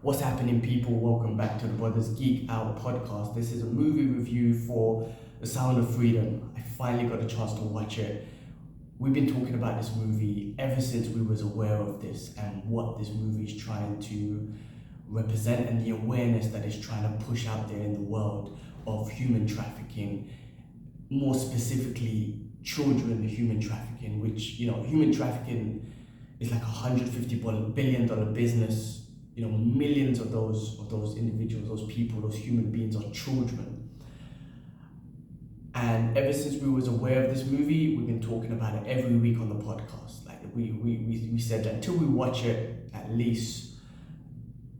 What's happening, people? Welcome back to the Brothers Geek Out podcast. This is a movie review for The Sound of Freedom. I finally got a chance to watch it. We've been talking about this movie ever since we was aware of this and what this movie is trying to represent and the awareness that it's trying to push out there in the world of human trafficking, more specifically children human trafficking, which, human trafficking is like $150 billion business. Millions of those individuals, those people, those human beings are children. And ever since we was aware of this movie, we've been talking about it every week on the podcast. Like we said that until we watch it, at least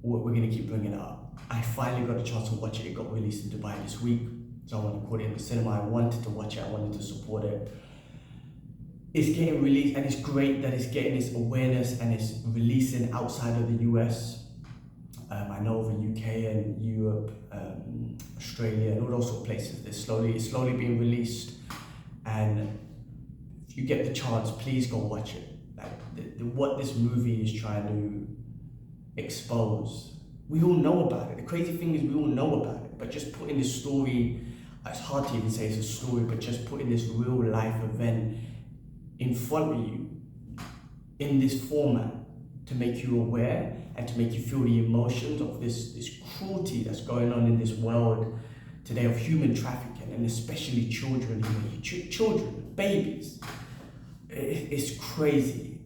we're gonna keep bringing it up. I finally got a chance to watch it. It got released in Dubai this week, so I went to caught it in the cinema. I wanted to watch it. I wanted to support it. It's getting released, and it's great that it's getting this awareness and it's releasing outside of the US. I know over UK and Europe, Australia, and all those sort of places. It's slowly being released, and if you get the chance, please go watch it. Like what this movie is trying to expose, we all know about it. The crazy thing is we all know about it, but just putting this story, it's hard to even say it's a story, but just putting this real life event in front of you in this format to make you aware and to make you feel the emotions of this cruelty that's going on in this world today of human trafficking, and especially children, children, babies. It's crazy,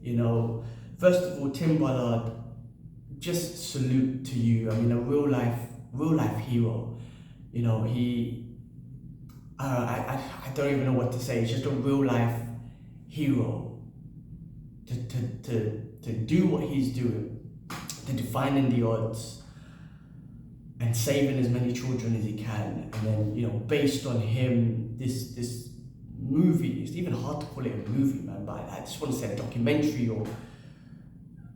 First of all, Tim Ballard, just salute to you. I mean, a real life hero. I don't even know what to say. It's just a real life hero to do what he's doing, to defying the odds and saving as many children as he can. And then, based on him, this movie, it's even hard to call it a movie, man, but I just want to say a documentary, or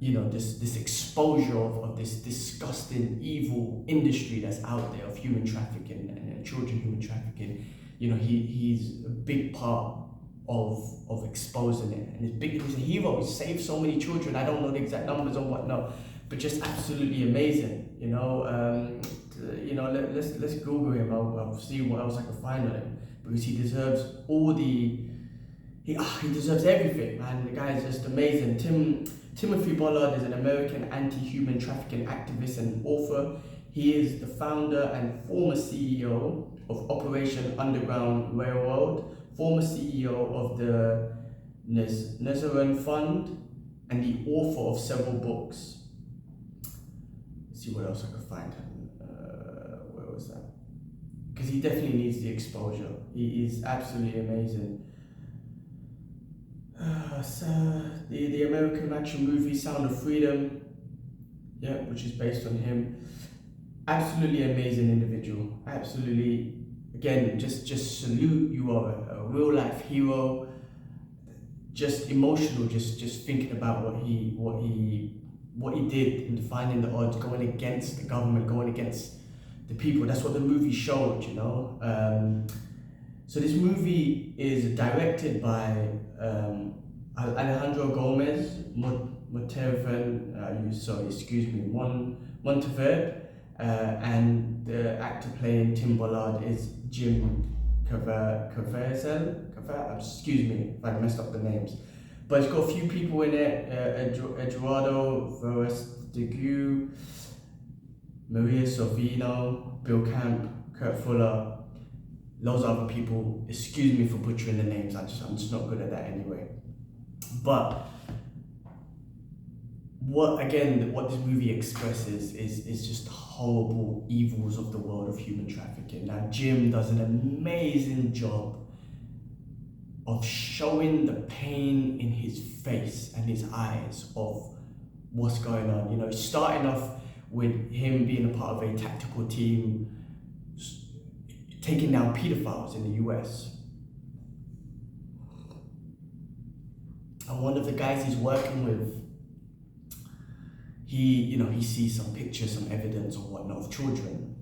this exposure of this disgusting, evil industry that's out there of human trafficking and children human trafficking. He's a big part of exposing it, and he's a hero. He saved so many children. I don't know the exact numbers or whatnot, but just absolutely amazing. Let's Google him. I'll see what else I can find on him, because he deserves he deserves everything, man. The guy is just amazing. Timothy Ballard is an American anti-human trafficking activist and author. He is the founder and former CEO of Operation Underground Railroad, former CEO of the Nazarene Fund, and the author of several books. Let's see what else I could find. Where was that? Because he definitely needs the exposure. He is absolutely amazing. The American action movie Sound of Freedom, which is based on him. Absolutely amazing individual. Absolutely. Again, just salute. You are a real life hero. Just emotional, just thinking about what he did in defying the odds, going against the government, going against the people. That's what the movie showed, So this movie is directed by Alejandro Gomez Monteverde, Monteverde, and the actor playing Tim Ballard is Jim Caviezel. Excuse me if I messed up the names, but it's got a few people in it: Eduardo Verestegue, Maria Sorvino, Bill Camp, Kurt Fuller. Loads of other people. Excuse me for butchering the names. I'm just not good at that anyway. But what this movie expresses is just the horrible evils of the world of human trafficking. Now, Jim does an amazing job of showing the pain in his face and his eyes of what's going on. Starting off with him being a part of a tactical team taking down pedophiles in the US. And one of the guys he's working with, he sees some pictures, some evidence or whatnot of children,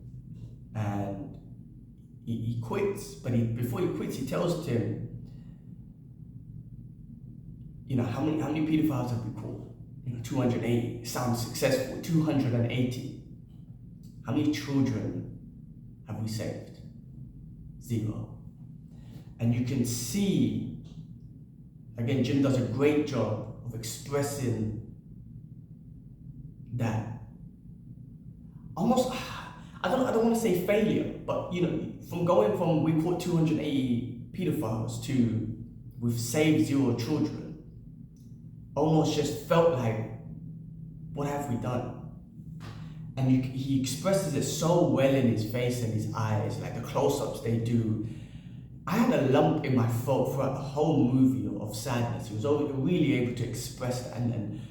and he quits. But before he quits, he tells Tim, how many pedophiles have we caught? 280. Sounds successful. 280. How many children have we saved? 0. And you can see, again, Jim does a great job of expressing that almost, I don't want to say failure, but from going from we caught 280 pedophiles to we've saved 0 children, almost just felt like, what have we done? And he expresses it so well in his face and his eyes, like the close-ups they do. I had a lump in my throat throughout the whole movie of sadness. He was really able to express that, and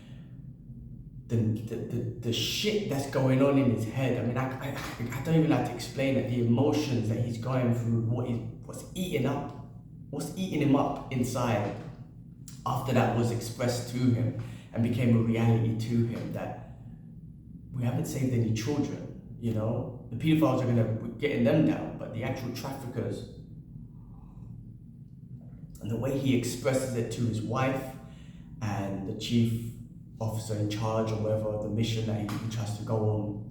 the shit that's going on in his head. I mean, I don't even like to explain it. The emotions that he's going through, what's eating him up inside. After that was expressed to him and became a reality to him, that we haven't saved any children. The pedophiles are getting them down, but the actual traffickers. And the way he expresses it to his wife and the chief officer in charge, or whatever the mission that he tries to go on,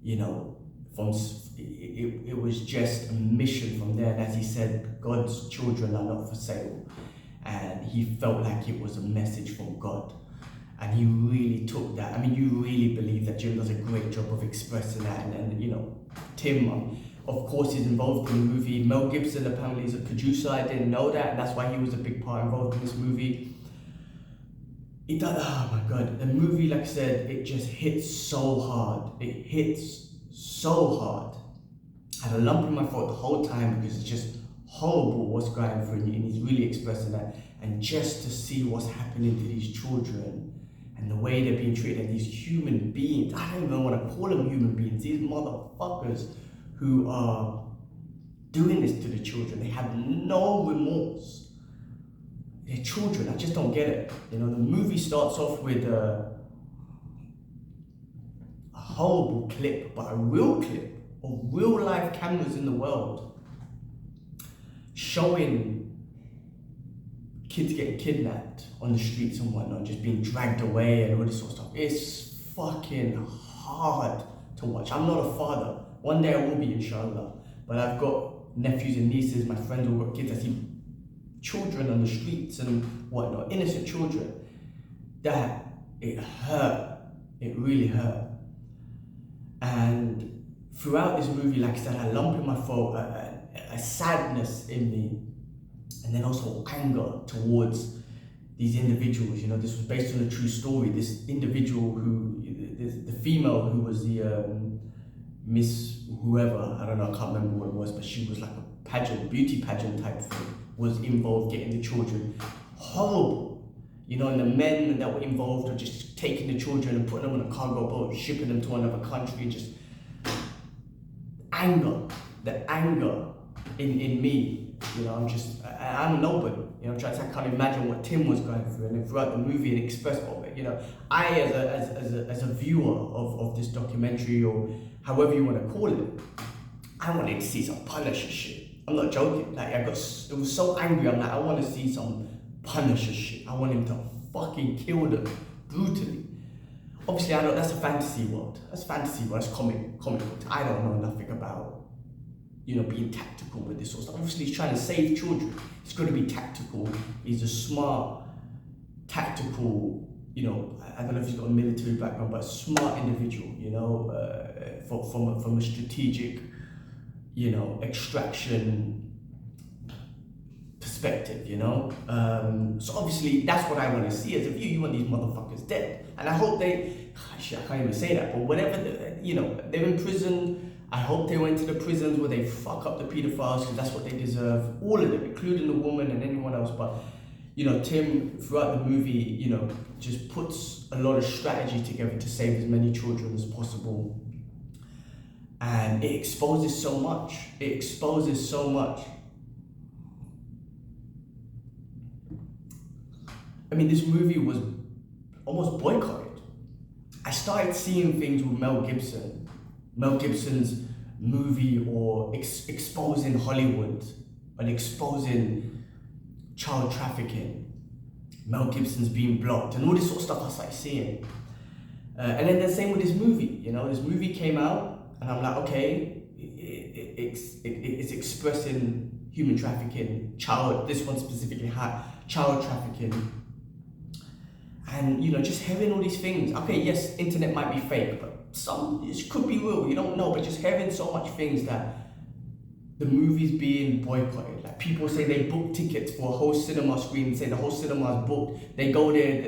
it was just a mission from there. And as he said, God's children are not for sale. And he felt like it was a message from God. And he really took that. I mean, you really believe that Jim does a great job of expressing that. And Tim, of course, is involved in the movie. Mel Gibson apparently is a producer. I didn't know that. And that's why he was a big part involved in this movie. It does, oh my God. The movie, like I said, it just hits so hard. It hits so hard. I had a lump in my throat the whole time because it's just horrible what's going through, and he's really expressing that. And just to see what's happening to these children and the way they're being treated, these human beings, I don't even want to call them human beings, these motherfuckers who are doing this to the children. They have no remorse. They're children, I just don't get it. The movie starts off with a horrible clip, but a real clip of real life cameras in the world showing kids getting kidnapped on the streets and whatnot, just being dragged away and all this sort of stuff. It's fucking hard to watch. I'm not a father. One day I will be, inshallah. But I've got nephews and nieces, my friends who've got kids. I see children on the streets and whatnot, innocent children. That, it hurt. It really hurt. And throughout this movie, like I said, I had a lump in my throat, a sadness in me, and then also anger towards these individuals. This was based on a true story. This individual the female who was the Miss whoever, I don't know, I can't remember what it was, but she was like a beauty pageant type thing, was involved getting the children. Horrible. And the men that were involved were just taking the children and putting them on a cargo boat, shipping them to another country, and just anger, the anger in me. I'm a nobody. I can't imagine what Tim was going through, and then throughout the movie and expressed all it. I as a viewer of this documentary, or however you want to call it, I wanted to see some Punisher shit. I'm not joking. Like it was so angry. I'm like, I want to see some Punisher shit. I want him to fucking kill them brutally. Obviously, I know that's a fantasy world. That's fantasy world. That's comic book. I don't know nothing about being tactical with this sort of stuff. Obviously, he's trying to save children. He's got to be tactical. He's a smart, tactical, I don't know if he's got a military background, but a smart individual, from a strategic, extraction perspective, So obviously, that's what I want to see as a view. You want these motherfuckers dead. And I hope I can't even say that, but whatever, they're in prison. I hope they went to the prisons where they fuck up the pedophiles, because that's what they deserve. All of them, including the woman and anyone else. But, Tim, throughout the movie, just puts a lot of strategy together to save as many children as possible. And it exposes so much. I mean, this movie was almost boycotted. I started seeing things with Mel Gibson's movie, or exposing Hollywood and exposing child trafficking. Mel Gibson's being blocked and all this sort of stuff I started seeing. And then the same with this movie. This movie came out, and I'm like, okay, it's expressing human trafficking, this one specifically had child trafficking. And just hearing all these things. Okay, yes, internet might be fake, but it could be real. You don't know. But just hearing so much things that the movie's being boycotted. Like people say they book tickets for a whole cinema screen, say the whole cinema is booked. They go there.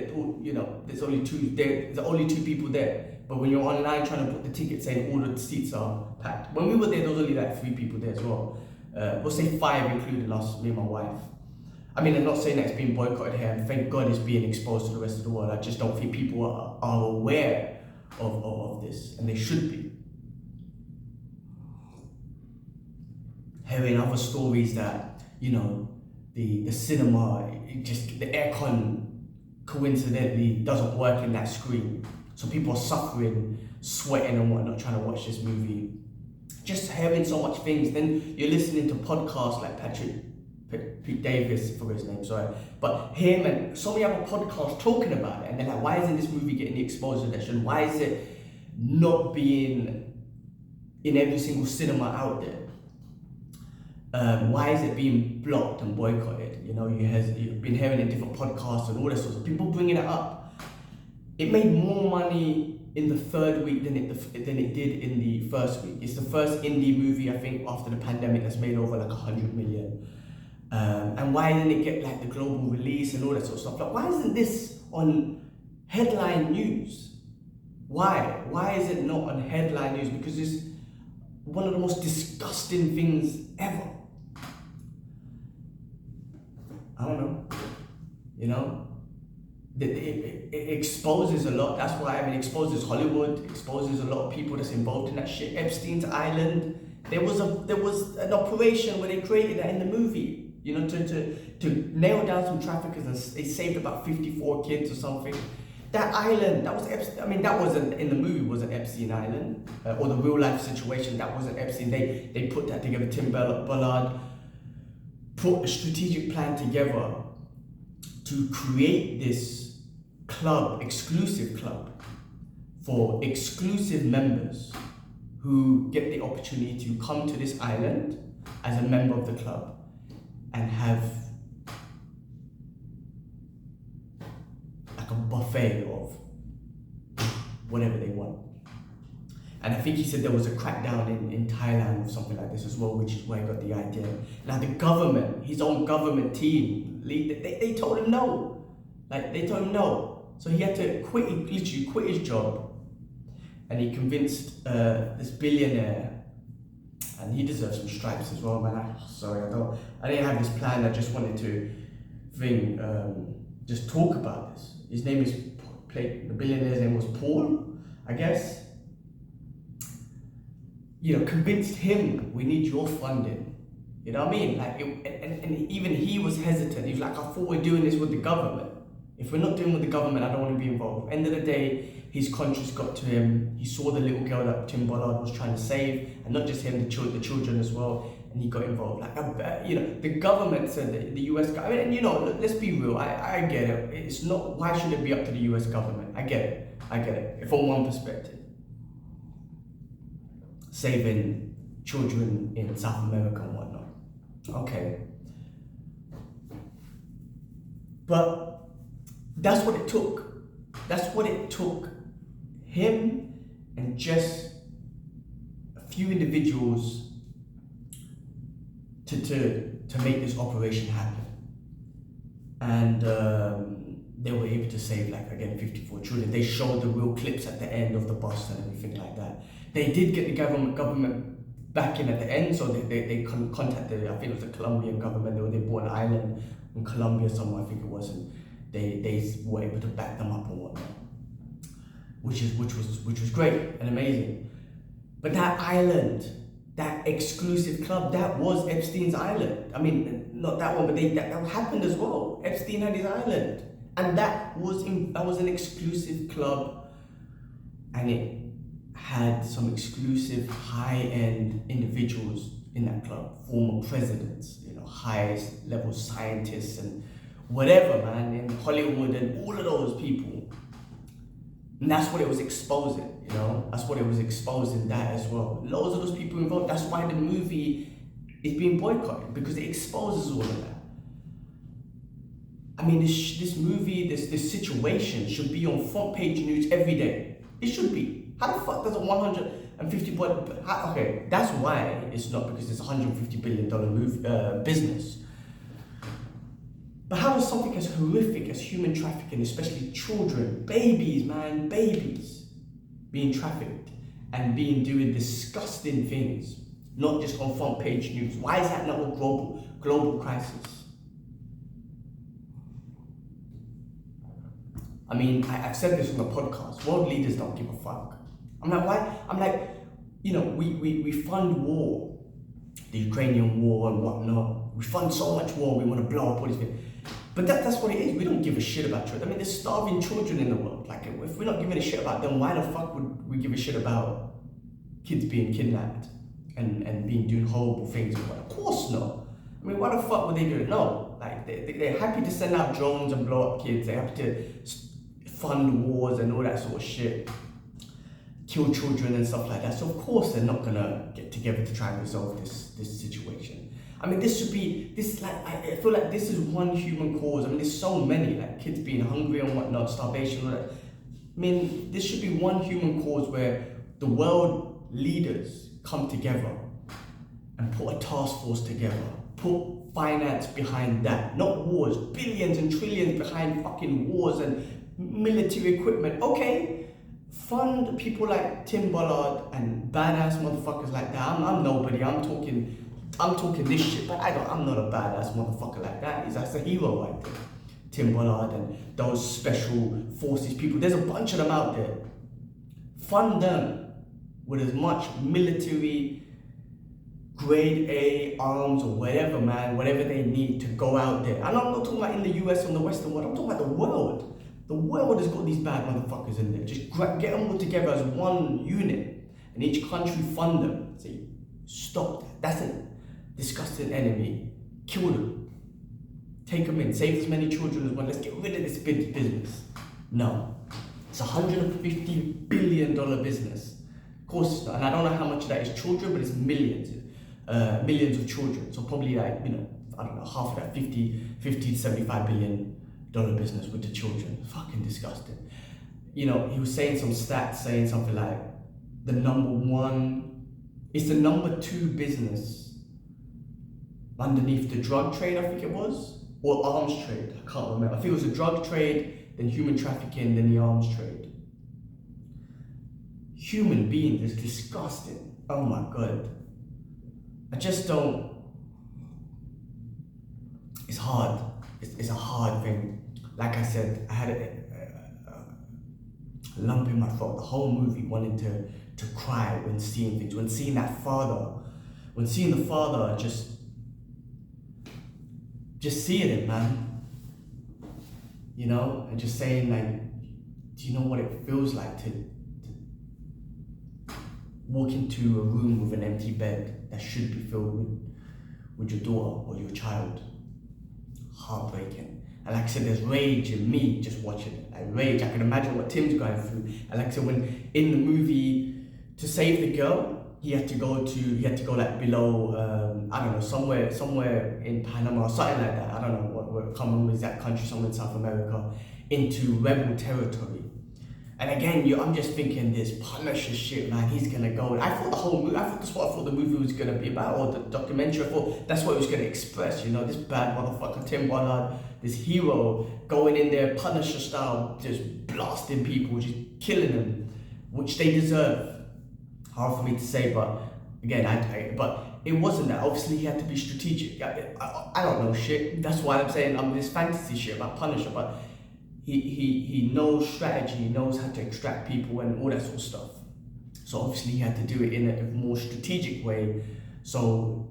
There's only two people there. But when you're online trying to book the ticket, saying all the seats are packed. When we were there, there was only like 3 people there as well. We'll say 5, including us, me and my wife. I mean, I'm not saying that it's being boycotted here, and thank God it's being exposed to the rest of the world. I just don't think people are aware of this, and they should be. Hearing other stories that, the cinema, the aircon coincidentally doesn't work in that screen. So people are suffering, sweating and whatnot, trying to watch this movie. Just hearing so much things. Then you're listening to podcasts like Pete Davis, for his name, sorry. But him and so many other podcasts talking about it. And they're like, why isn't this movie getting the exposure that should? Why is it not being in every single cinema out there? Why is it being blocked and boycotted? You've been hearing in different podcasts and all that sorts of people bringing it up. It made more money in the 3rd week than it did in the 1st week. It's the first indie movie, I think, after the pandemic that's made over like 100 million. And why didn't it get like the global release and all that sort of stuff? Like, why isn't this on headline news? Why? Why is it not on headline news? Because it's one of the most disgusting things ever. I don't know. It exposes a lot. That's why, it exposes Hollywood, exposes a lot of people that's involved in that shit. Epstein's Island. There was an operation where they created that in the movie. To nail down some traffickers, and they saved about 54 kids or something. That island, that was Epstein. That wasn't in the movie. Wasn't Epstein Island or the real life situation? That wasn't Epstein. They put that together. Tim Ballard put a strategic plan together to create this exclusive club for exclusive members who get the opportunity to come to this island as a member of the club and have like a buffet of whatever they want. And I think he said there was a crackdown in Thailand or something like this as well, which is where he got the idea. Now the government, his own government team, they told him no. They told him no. So he had to literally quit his job. And he convinced this billionaire, and he deserves some stripes as well, man. I didn't have this plan. I just wanted to just talk about this. His name is, the billionaire's name was Paul, I guess. Convinced him, we need your funding. You know what I mean? And even he was hesitant. He was like, I thought we're doing this with the government. If we're not doing it with the government, I don't want to be involved. End of the day, his conscience got to him. He saw the little girl that Tim Ballard was trying to save, and not just him, the children as well, and he got involved. The government said that the US government, let's be real, I get it. It's not, why should it be up to the US government? I get it, from one perspective. Saving children in South America and whatnot. Okay. But that's what it took. That's what it took him and just a few individuals to make this operation happen. And they were able to save 54 children. They showed the real clips at the end of the bus and everything like that. They did get the government back in at the end, so they contacted, I think it was the Colombian government. They bought an island in Colombia somewhere, I think it was, and they were able to back them up and whatnot, which was great and amazing. But that island, that exclusive club, that was Epstein's island. I mean, not that one, but that happened as well. Epstein had his island, and that was an exclusive club, and it had some exclusive high-end individuals in that club, former presidents, highest level scientists and whatever, man, in Hollywood, and all of those people. And that's what it was exposing, you know? That's what it was exposing, that as well. Loads of those people involved, that's why the movie is being boycotted, because it exposes all of that. I mean, this movie, this situation should be on front page news every day. It should be. How the fuck does a 150 okay, that's why it's not, because it's a $150 billion business. But how is something as horrific as human trafficking, especially children, babies, man, babies, being trafficked and doing disgusting things, not just on front page news? Why is that not a global crisis? I mean, I've said this on the podcast, world leaders don't give a fuck. I'm like, why? I'm like, you know, we fund war, the Ukrainian war and whatnot. We fund so much war, we want to blow up all these things. But that's what it is. We don't give a shit about children. I mean, there's starving children in the world. Like, if we're not giving a shit about them, why the fuck would we give a shit about kids being kidnapped and doing horrible things? Of course not. I mean, why the fuck would they do it? No. Like, they're happy to send out drones and blow up kids. They're happy to fund wars and all that sort of shit. Kill children and stuff like that. So of course they're not gonna get together to try and resolve this situation. I mean, I feel like this is one human cause. I mean, there's so many, like kids being hungry and whatnot, starvation, all that. I mean, this should be one human cause where the world leaders come together and put a task force together, put finance behind that, not wars, billions and trillions behind fucking wars and military equipment. Okay, fund people like Tim Ballard and badass motherfuckers like that. I'm nobody. I'm talking this shit, but I'm not a badass motherfucker like that. That's a hero right there. Tim Ballard and those special forces people. There's a bunch of them out there. Fund them with as much military grade A arms or whatever, man, whatever they need to go out there. And I'm not talking about in the US or the Western world. I'm talking about the world. The world has got these bad motherfuckers in there. Just get them all together as one unit, and each country fund them. Say, stop that. That's a disgusting enemy. Kill them. Take them in. Save as many children as one. Let's get rid of this business. No. It's a $150 billion business. Of course it's not. And I don't know how much of that is children, but it's millions. Millions of children. So probably like, I don't know, half of that, 50 to $75 billion business with the children. Fucking disgusting. He was saying some stats, saying something like it's the number 2 business underneath the drug trade, I think it was, or arms trade, I can't remember. I think it was the drug trade, then human trafficking, then the arms trade. Human beings is disgusting. Oh my God. I just don't, it's hard. It's a hard thing. Like I said, I had a lump in my throat the whole movie, wanting to cry when seeing things, when seeing the father just seeing it, man. And just saying, like, do you know what it feels like to walk into a room with an empty bed that should be filled with your daughter or your child? Heartbreaking. And like I said, there's rage in me just watching it. Like rage. I can imagine what Tim's going through. And like I said, when in the movie, to save the girl, he had to go like below, I don't know, somewhere in Panama or something like that. I don't know what I can't remember exact country, somewhere in South America, into rebel territory. And again, I'm just thinking this Punisher shit, man. He's gonna go. I thought that's what I thought the movie was gonna be about, or the documentary. I thought that's what it was gonna express. This bad motherfucker Tim Ballard, this hero going in there Punisher style, just blasting people, just killing them, which they deserve. Hard for me to say, but again, but it wasn't that. Obviously, he had to be strategic. I don't know shit. That's why I'm saying I'm this fantasy shit about Punisher, but. He knows strategy, he knows how to extract people and all that sort of stuff. So obviously he had to do it in a more strategic way, so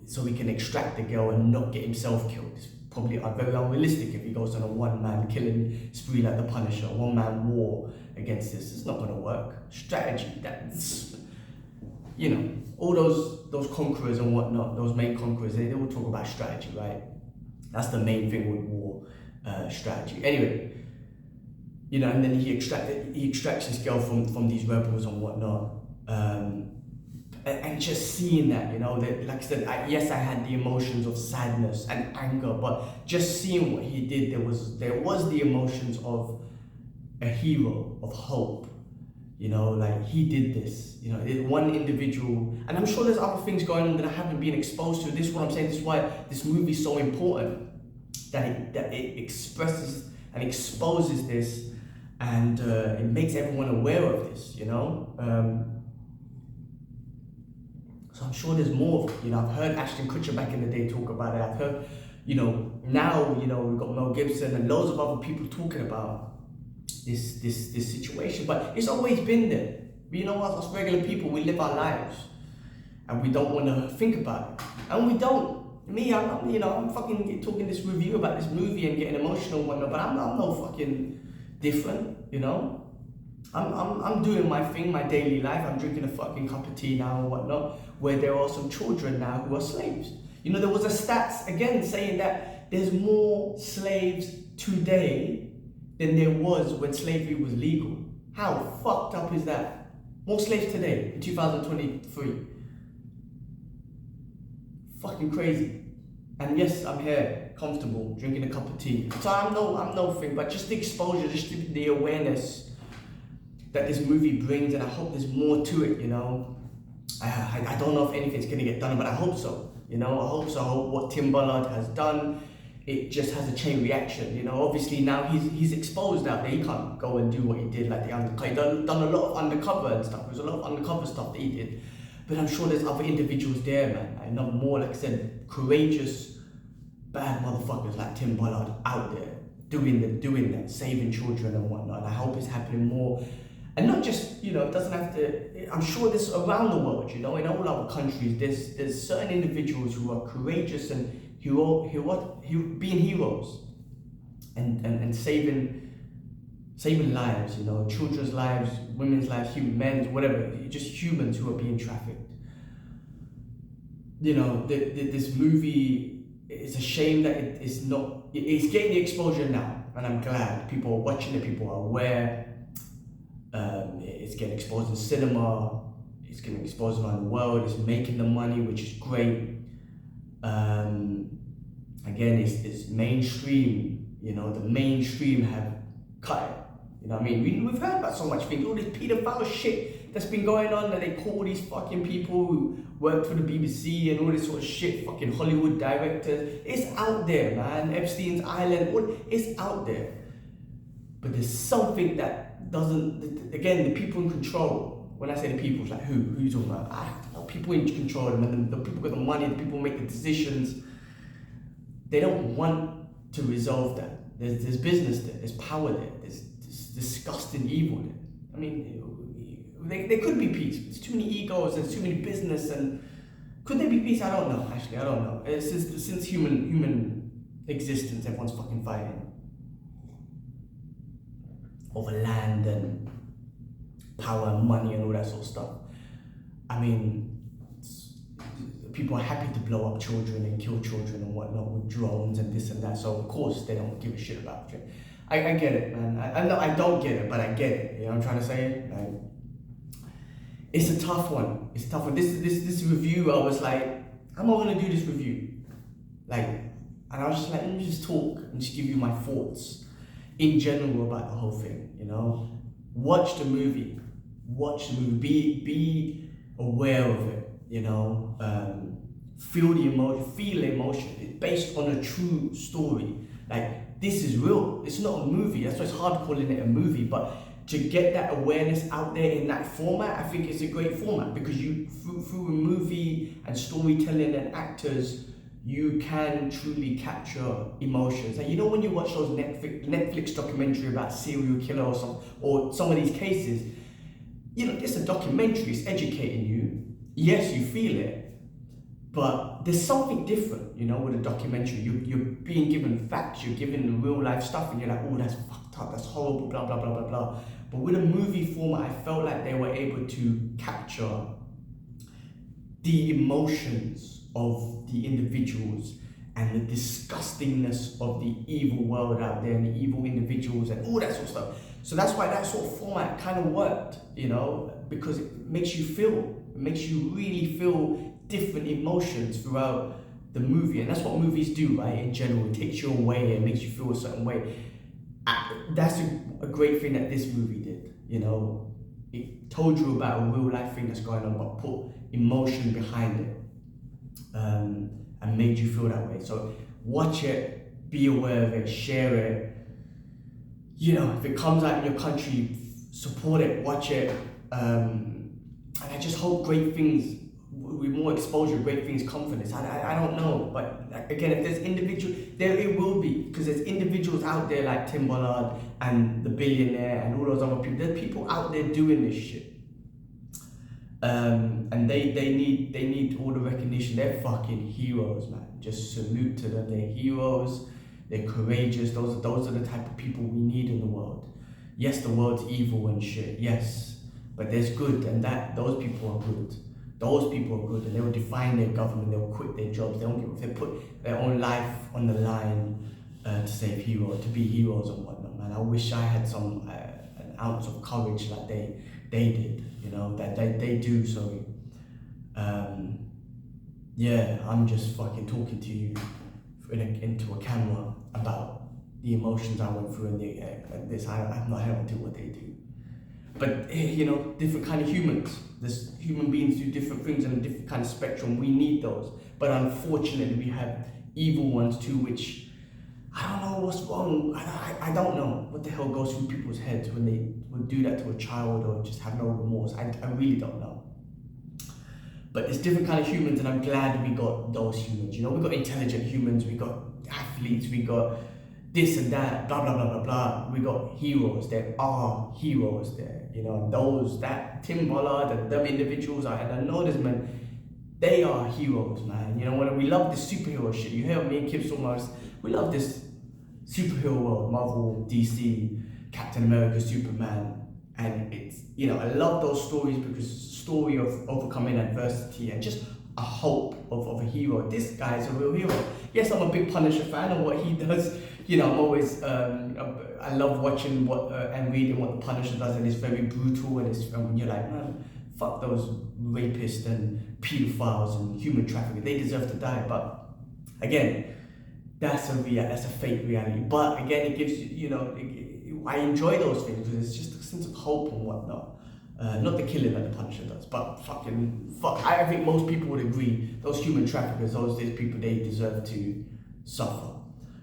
he can extract the girl and not get himself killed. It's probably very unrealistic if he goes on a one-man killing spree like the Punisher, one-man war against this. It's not gonna work. Strategy, that's, all those conquerors and whatnot, those main conquerors, they all talk about strategy, right? That's the main thing with war. Strategy. Anyway, and then he extracts this girl from these rebels and whatnot. And just seeing that, that, like I said, yes, I had the emotions of sadness and anger, but just seeing what he did, there was the emotions of a hero, of hope. Like he did this. One individual, and I'm sure there's other things going on that I haven't been exposed to. This is what I'm saying. This is why this movie is so important, that it expresses and exposes this, and it makes everyone aware of this. So I'm sure there's more. I've heard Ashton Kutcher back in the day talk about it. I've heard, now, we've got Mel Gibson and loads of other people talking about this situation. But it's always been there. Us regular people, we live our lives, and we don't want to think about it. And we don't. Me, I'm fucking talking this review about this movie and getting emotional and whatnot, but I'm no fucking different, I'm doing my thing, my daily life. I'm drinking a fucking cup of tea now and whatnot, where there are some children now who are slaves. There was a stats again saying that there's more slaves today than there was when slavery was legal. How fucked up is that? More slaves today in 2023. Fucking crazy. And yes, I'm here, comfortable, drinking a cup of tea. So I'm no thing, but just the exposure, just the awareness that this movie brings, and I hope there's more to it. I don't know if anything's gonna get done, but I hope so. I hope so. I hope what Tim Ballard has done, it just has a chain reaction. Obviously now he's exposed out there. He can't go and do what he did, like the undercover. He done a lot of undercover and stuff. There's a lot of undercover stuff that he did. But I'm sure there's other individuals there, man. I know more, like I said, courageous, bad motherfuckers like Tim Ballard out there doing that, saving children and whatnot. And I hope it's happening more. And not just, it doesn't have to, I'm sure this around the world, in all our countries, there's certain individuals who are courageous and who being heroes and saving lives, children's lives, women's lives, men's, whatever, just humans who are being trafficked. This movie, it's a shame that it's getting the exposure now, and I'm glad people are watching it, people are aware. It's getting exposed in cinema, it's getting exposed around the world, it's making the money, which is great. Again, it's mainstream, the mainstream have cut it. We've heard about so much things, all this pedophile shit that's been going on, that they call these fucking people who work for the BBC and all this sort of shit, fucking Hollywood directors. It's out there, man. Epstein's Island, it's out there. But there's something that doesn't, again, the people in control. When I say the people, it's like who you talking about? People in control, and the people with the money, the people make the decisions. They don't want to resolve that. There's business there, there's power there, there's disgusting evil there. There could be peace. There's too many egos, there's too many business, and could there be peace? I don't know, actually, I don't know. Since human existence, everyone's fucking fighting over land and power and money and all that sort of stuff. People are happy to blow up children and kill children and whatnot with drones and this and that, so of course they don't give a shit about it. I get it, man. I don't get it, but I get it. You know what I'm trying to say? It's a tough one. This review, I was like, how am I gonna do this review? And I was just like, let me just talk and just give you my thoughts in general about the whole thing. Watch the movie. Be aware of it. Feel the emotion. It's based on a true story. This is real. It's not a movie. That's why it's hard calling it a movie. But to get that awareness out there in that format, I think it's a great format, because you through a movie and storytelling and actors, you can truly capture emotions. And when you watch those Netflix documentary about serial killer or some of these cases, it's a documentary, it's educating you. Yes, you feel it, but there's something different, with a documentary. You're being given facts, you're given the real life stuff, and you're like, oh, that's fucked up, that's horrible, blah, blah, blah, blah, blah. But with a movie format, I felt like they were able to capture the emotions of the individuals and the disgustingness of the evil world out there and the evil individuals and all that sort of stuff. So that's why that sort of format kind of worked, you know, because it makes you really feel different emotions throughout the movie. And that's what movies do, right? In general, it takes you away and makes you feel a certain way. That's a great thing that this movie did, you know. It told you about a real life thing that's going on, but put emotion behind it, and made you feel that way. So watch it, be aware of it, share it. You know, if it comes out in your country, support it, watch it. And I just hope great things, with more exposure, great things come from this. I don't know, but again, if there's individuals, there it will be, because there's individuals out there like Tim Ballard and the billionaire and all those other people. There's people out there doing this shit, and they need all the recognition. They're fucking heroes, man. Just salute to them. They're heroes. They're courageous. Those are the type of people we need in the world. Yes, the world's evil and shit. Yes, but there's good, and those people are good. Those people are good, and they will define their government. They'll quit their jobs. They don't give. They put their own life on the line to save heroes, to be heroes and whatnot. Man, I wish I had some an ounce of courage like they did. You know, that they do. Sorry. Yeah, I'm just fucking talking to you into a camera about the emotions I went through and this. I have no idea what they do. But, you know, different kind of humans. There's human beings do different things on a different kind of spectrum. We need those. But unfortunately, we have evil ones too, which I don't know what's wrong. I don't know what the hell goes through people's heads when they would do that to a child or just have no remorse. I really don't know. But there's different kind of humans, and I'm glad we got those humans. You know, we got intelligent humans, we got athletes, we got this and that, blah, blah, blah, blah, blah. We got heroes. There are heroes there, you know, that Tim Ballard and them individuals, and I know this, man, they are heroes, man. You know, when we love this superhero shit, you hear me and Kip Summers, we love this superhero world, Marvel, DC, Captain America, Superman, and it's, you know, I love those stories because it's a story of overcoming adversity and just a hope of a hero. This guy is a real hero. Yes, I'm a big Punisher fan of what he does. You know, I'm always, I love watching and reading what the Punisher does, and it's very brutal, and you're like, man, fuck those rapists and pedophiles and human traffickers, they deserve to die. But again, that's a fake reality. But again, it gives you, you know, I enjoy those things because it's just a sense of hope and whatnot. Not the killing that the Punisher does, but fuck. I think most people would agree, those human traffickers, those people, they deserve to suffer.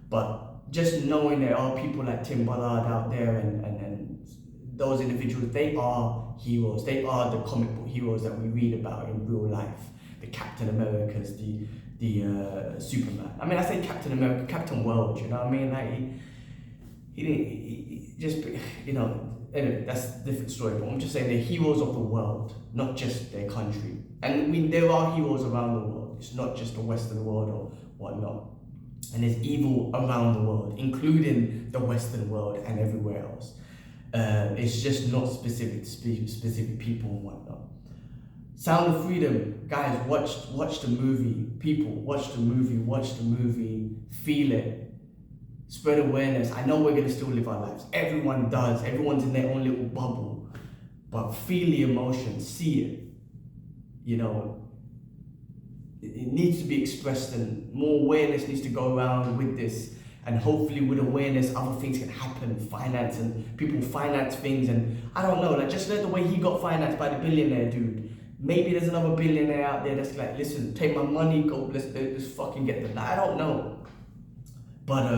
But just knowing there are people like Tim Ballard out there and those individuals, they are heroes. They are the comic book heroes that we read about in real life. The Captain Americas, the Superman. I mean, I say Captain America, Captain World, you know what I mean? Like, he just, you know, anyway, that's a different story, but I'm just saying they're heroes of the world, not just their country. And I mean, there are heroes around the world. It's not just the Western world or whatnot. And there's evil around the world, including the Western world and everywhere else. It's just not specific to specific people and whatnot. Sound of Freedom, guys, watch the movie. People, watch the movie, feel it, spread awareness. I know we're gonna still live our lives. Everyone does. Everyone's in their own little bubble, but feel the emotion, see it. You know, it needs to be expressed, and more awareness needs to go around with this. And hopefully with awareness, other things can happen, finance, and people finance things. And I don't know, like just like the way he got financed by the billionaire dude. Maybe there's another billionaire out there that's like, listen, take my money, go, let's fucking get the, I don't know. But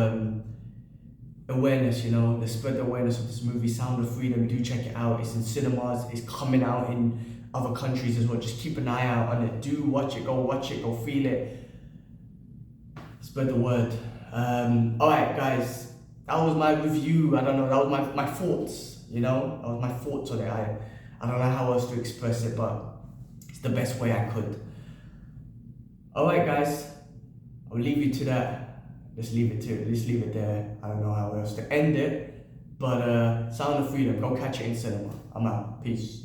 awareness, you know, let's spread the awareness of this movie, Sound of Freedom. Do check it out. It's in cinemas, it's coming out in other countries as well. Just keep an eye out on it. Do watch it, go feel it. Spread the word. Alright guys, that was my review. I don't know, that was my thoughts, you know? That was my thoughts on it. I don't know how else to express it, but it's the best way I could. Alright guys, I'll leave you to that. Let's leave it there. I don't know how else to end it. But Sound of Freedom, go catch it in cinema. I'm out. Peace.